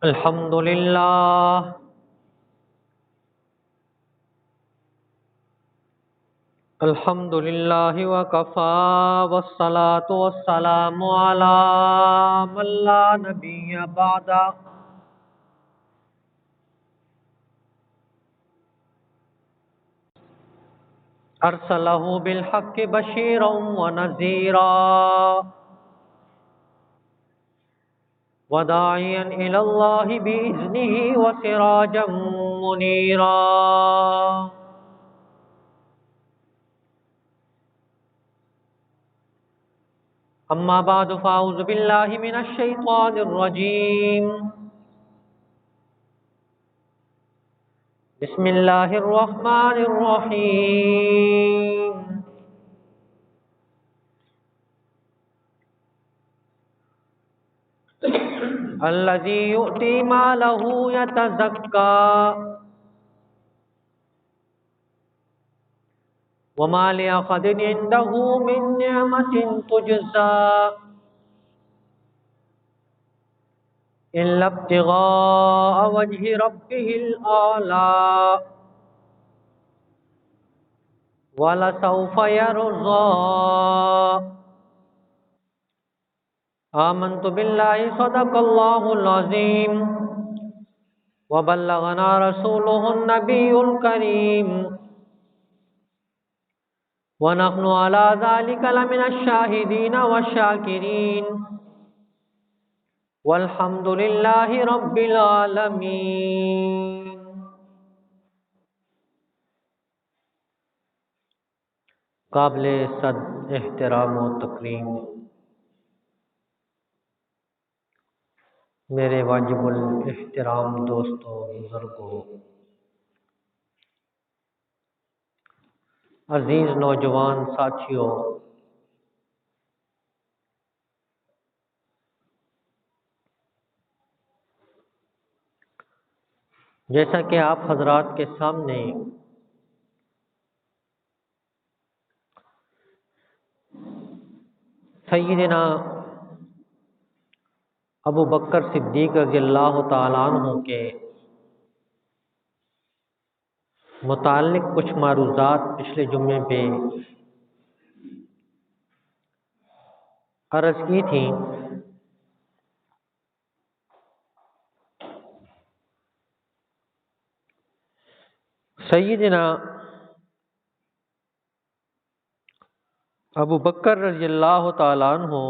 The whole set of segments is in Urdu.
الحمد للہ الحمد للہ وکفا والصلاة والسلام علی من لا نبی بعد ارسلہ بالحق بشیرا ونذیرا وداعیا الی اللہ بإذنہ وسراجا منیرا اما بعد فاعوذ باللہ من الشیطان الرجیم بسم اللہ الرحمن الرحیم الذی یؤتی مالہ یتزکی وما لأحد عنده من نعمة تجزى إلا ابتغاء وجه ربه الأعلى ولسوف يرضى آمنت بالله صدق الله العظيم وبلغنا رسوله النبي الكريم ونحن على ذلك لمن الشاهدين والشاكرين والحمد لله رب العالمين۔ قابل صد احترام و تکریم میرے واجب الاحترام دوستوں، بزرگوں، عزیز نوجوان ساتھیوں، جیسا کہ آپ حضرات کے سامنے سیدنا ابو بکر صدیق رضی اللہ تعالیٰ عنہ کے متعلق کچھ معروضات پچھلے جمعے پہ عرض کی تھی۔ سیدنا ابو بکر رضی اللہ تعالیٰ عنہ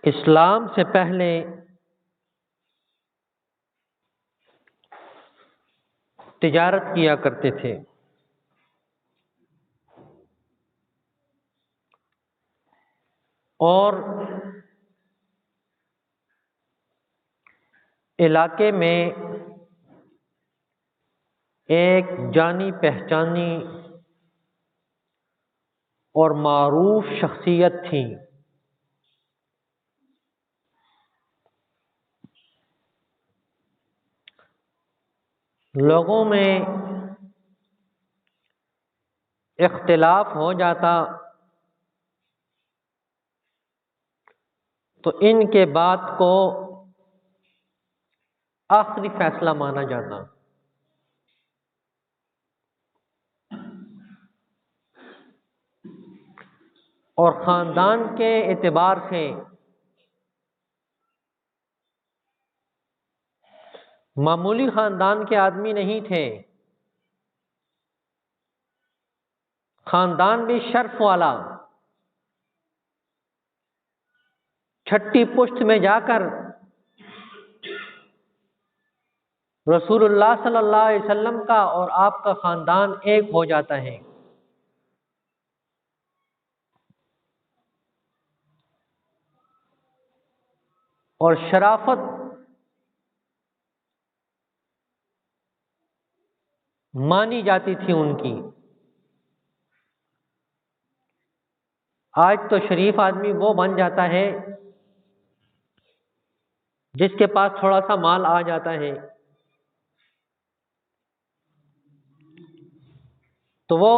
اسلام سے پہلے تجارت کیا کرتے تھے، اور علاقے میں ایک جانی پہچانی اور معروف شخصیت تھی، لوگوں میں اختلاف ہو جاتا تو ان کے بات کو آخری فیصلہ مانا جاتا، اور خاندان کے اعتبار سے معمولی خاندان کے آدمی نہیں تھے، خاندان بھی شرف والا، چھٹی پشت میں جا کر رسول اللہ صلی اللہ علیہ وسلم کا اور آپ کا خاندان ایک ہو جاتا ہے۔ اور شرافت مانی جاتی تھی ان کی۔ آج تو شریف آدمی وہ بن جاتا ہے جس کے پاس تھوڑا سا مال آ جاتا ہے تو وہ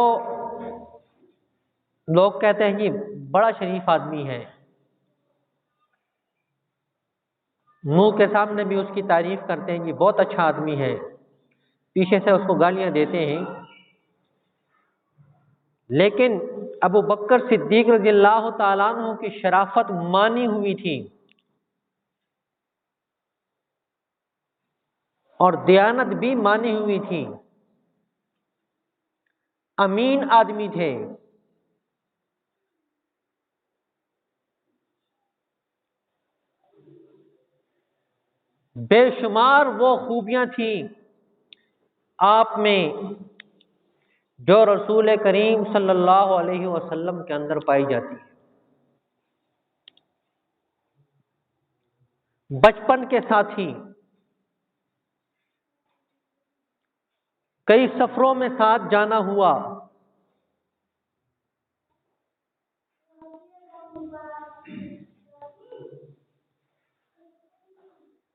لوگ کہتے ہیں جی بڑا شریف آدمی ہے، منہ کے سامنے بھی اس کی تعریف کرتے ہیں، جی بہت اچھا آدمی ہے، پیچھے سے اس کو گالیاں دیتے ہیں۔ لیکن ابو بکر صدیق رضی اللہ تعالیٰ عنہ کی شرافت مانی ہوئی تھی اور دیانت بھی مانی ہوئی تھی، امین آدمی تھے۔ بے شمار وہ خوبیاں تھیں آپ میں جو رسول کریم صلی اللہ علیہ وسلم کے اندر پائی جاتی ہے۔ بچپن کے ساتھی، کئی سفروں میں ساتھ جانا ہوا،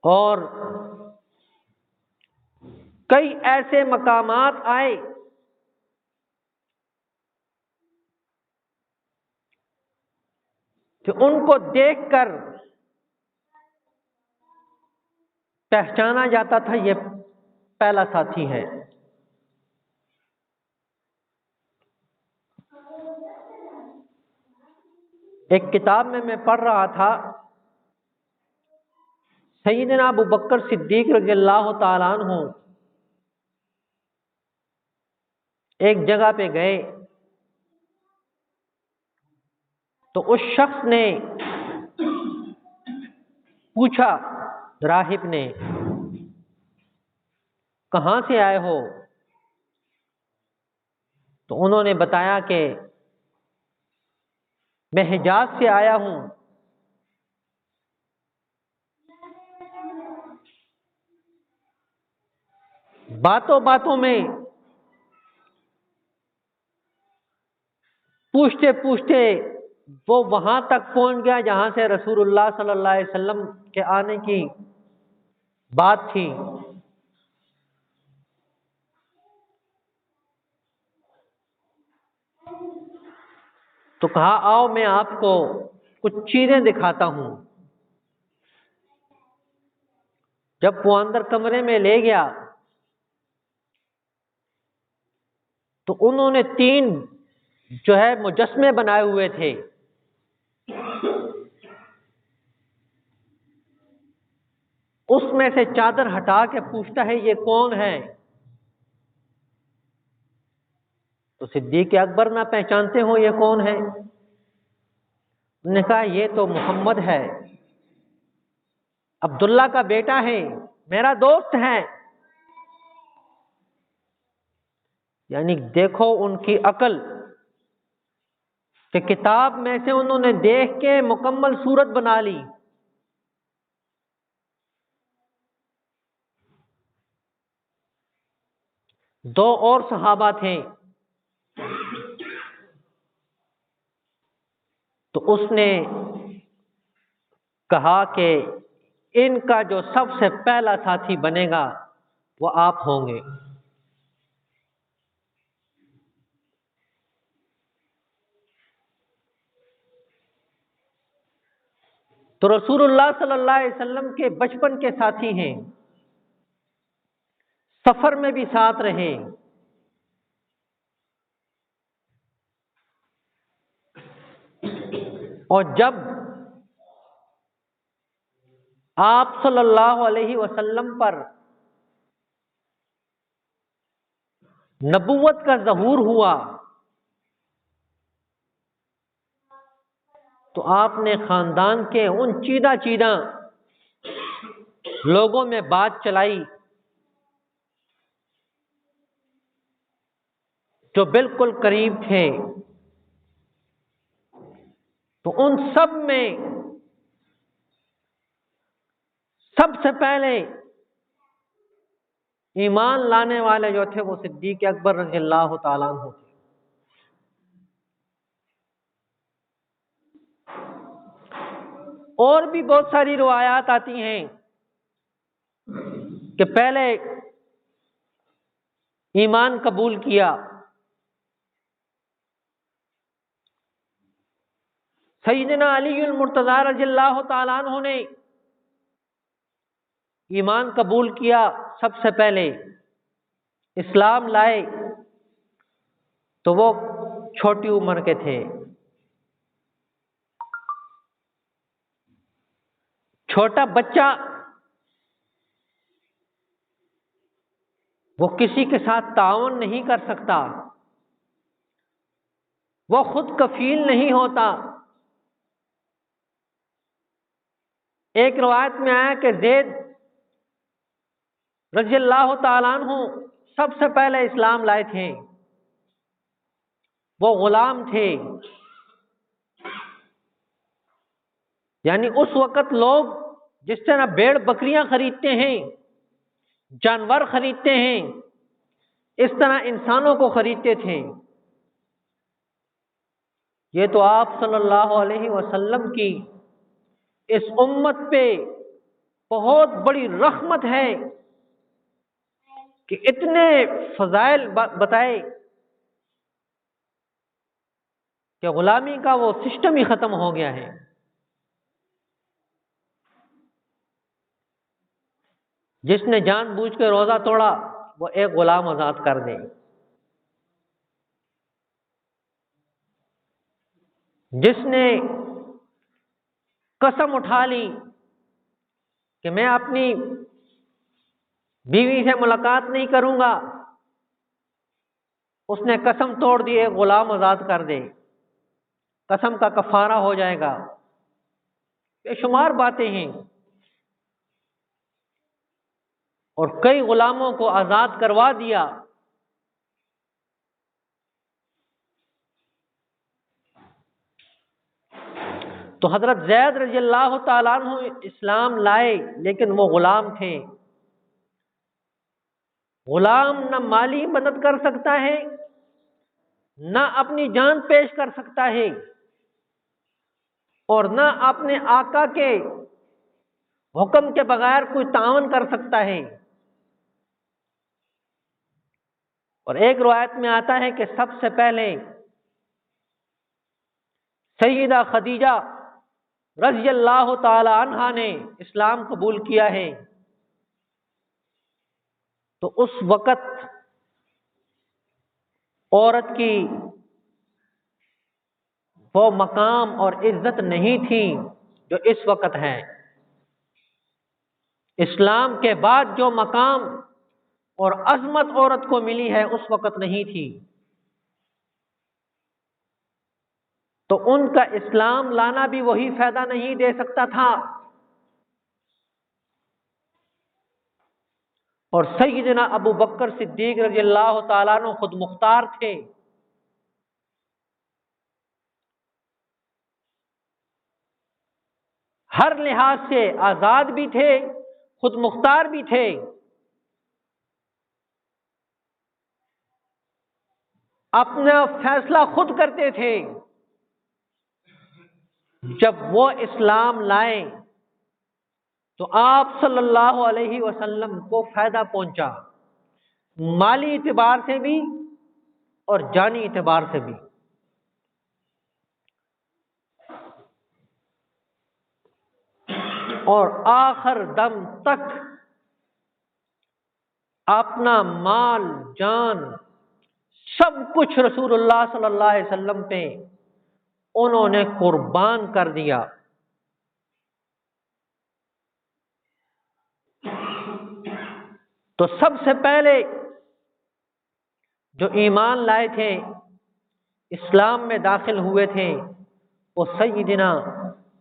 اور کئی ایسے مقامات آئے کہ ان کو دیکھ کر پہچانا جاتا تھا یہ پہلا ساتھی ہے۔ ایک کتاب میں پڑھ رہا تھا، سیدنا ابو بکر صدیق رضی اللہ تعالیٰ عنہ ایک جگہ پہ گئے تو اس شخص نے پوچھا، راہب نے، کہاں سے آئے ہو؟ تو انہوں نے بتایا کہ میں حجاز سے آیا ہوں۔ باتوں باتوں میں پوچھتے پوچھتے وہ وہاں تک پہنچ گیا جہاں سے رسول اللہ صلی اللہ علیہ وسلم کے آنے کی بات تھی۔ تو کہا آؤ میں آپ کو کچھ چیزیں دکھاتا ہوں۔ جب وہ اندر کمرے میں لے گیا تو انہوں نے 3 جو ہے مجسمے بنائے ہوئے تھے۔ اس میں سے چادر ہٹا کے پوچھتا ہے یہ کون ہے؟ تو صدیق اکبر نہ پہچانتے ہو یہ کون ہے؟ انہوں نے کہا یہ تو محمد ہے، عبداللہ کا بیٹا ہے، میرا دوست ہے۔ یعنی دیکھو ان کی عقل کہ کتاب میں سے انہوں نے دیکھ کے مکمل صورت بنا لی۔ دو اور صحابہ تھے، تو اس نے کہا کہ ان کا جو سب سے پہلا ساتھی بنے گا وہ آپ ہوں گے۔ تو رسول اللہ صلی اللہ علیہ وسلم کے بچپن کے ساتھی ہیں، سفر میں بھی ساتھ رہے، اور جب آپ صلی اللہ علیہ وسلم پر نبوت کا ظہور ہوا تو آپ نے خاندان کے ان چیدہ لوگوں میں بات چلائی جو بالکل قریب تھے، تو ان سب میں سب سے پہلے ایمان لانے والے جو تھے وہ صدیق اکبر رضی اللہ تعالیٰ عنہ تھے۔ اور بھی بہت ساری روایات آتی ہیں کہ پہلے ایمان قبول کیا، سیدنا علی المرتضی رضی اللہ تعالیٰ عنہ نے ایمان قبول کیا، سب سے پہلے اسلام لائے تو وہ چھوٹی عمر کے تھے، چھوٹا بچہ وہ کسی کے ساتھ تعاون نہیں کر سکتا، وہ خود کفیل نہیں ہوتا۔ ایک روایت میں آیا کہ زید رضی اللہ تعالیٰ عنہ سب سے پہلے اسلام لائے تھے، وہ غلام تھے، یعنی اس وقت لوگ جس طرح بھیڑ بکریاں خریدتے ہیں، جانور خریدتے ہیں، اس طرح انسانوں کو خریدتے تھے۔ یہ تو آپ صلی اللہ علیہ وسلم کی اس امت پہ بہت بڑی رحمت ہے کہ اتنے فضائل بتائے کہ غلامی کا وہ سسٹم ہی ختم ہو گیا ہے۔ جس نے جان بوجھ کے روزہ توڑا وہ ایک غلام آزاد کر دے، جس نے قسم اٹھا لی کہ میں اپنی بیوی سے ملاقات نہیں کروں گا، اس نے قسم توڑ دی، ایک غلام آزاد کر دے، قسم کا کفارہ ہو جائے گا۔ بے شمار باتیں ہیں، اور کئی غلاموں کو آزاد کروا دیا۔ تو حضرت زید رضی اللہ تعالیٰ عنہ اسلام لائے، لیکن وہ غلام تھے۔ غلام نہ مالی مدد کر سکتا ہے، نہ اپنی جان پیش کر سکتا ہے، اور نہ اپنے آقا کے حکم کے بغیر کوئی تعاون کر سکتا ہے۔ اور ایک روایت میں آتا ہے کہ سب سے پہلے سیدہ خدیجہ رضی اللہ تعالی عنہا نے اسلام قبول کیا ہے، تو اس وقت عورت کی وہ مقام اور عزت نہیں تھی جو اس وقت ہے۔ اسلام کے بعد جو مقام اور عظمت عورت کو ملی ہے اس وقت نہیں تھی۔ تو ان کا اسلام لانا بھی وہی فائدہ نہیں دے سکتا تھا، اور سیدنا ابو بکر صدیق رضی اللہ تعالیٰ عنہ خود مختار تھے۔ ہر لحاظ سے آزاد بھی تھے، خود مختار بھی تھے۔ اپنا فیصلہ خود کرتے تھے۔ جب وہ اسلام لائے تو آپ صلی اللہ علیہ وسلم کو فائدہ پہنچا، مالی اعتبار سے بھی اور جانی اعتبار سے بھی۔ اور آخر دم تک اپنا مال جان سب کچھ رسول اللہ صلی اللہ علیہ وسلم پہ انہوں نے قربان کر دیا۔ تو سب سے پہلے جو ایمان لائے تھے، اسلام میں داخل ہوئے تھے، وہ سیدنا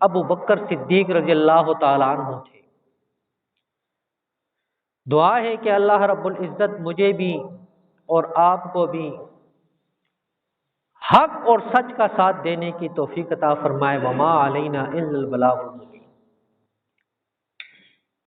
ابو بکر صدیق رضی اللہ تعالیٰ عنہ تھے۔ دعا ہے کہ اللہ رب العزت مجھے بھی اور آپ کو بھی حق اور سچ کا ساتھ دینے کی توفیق عطا فرمائے۔ وما علینا الا البلاغ۔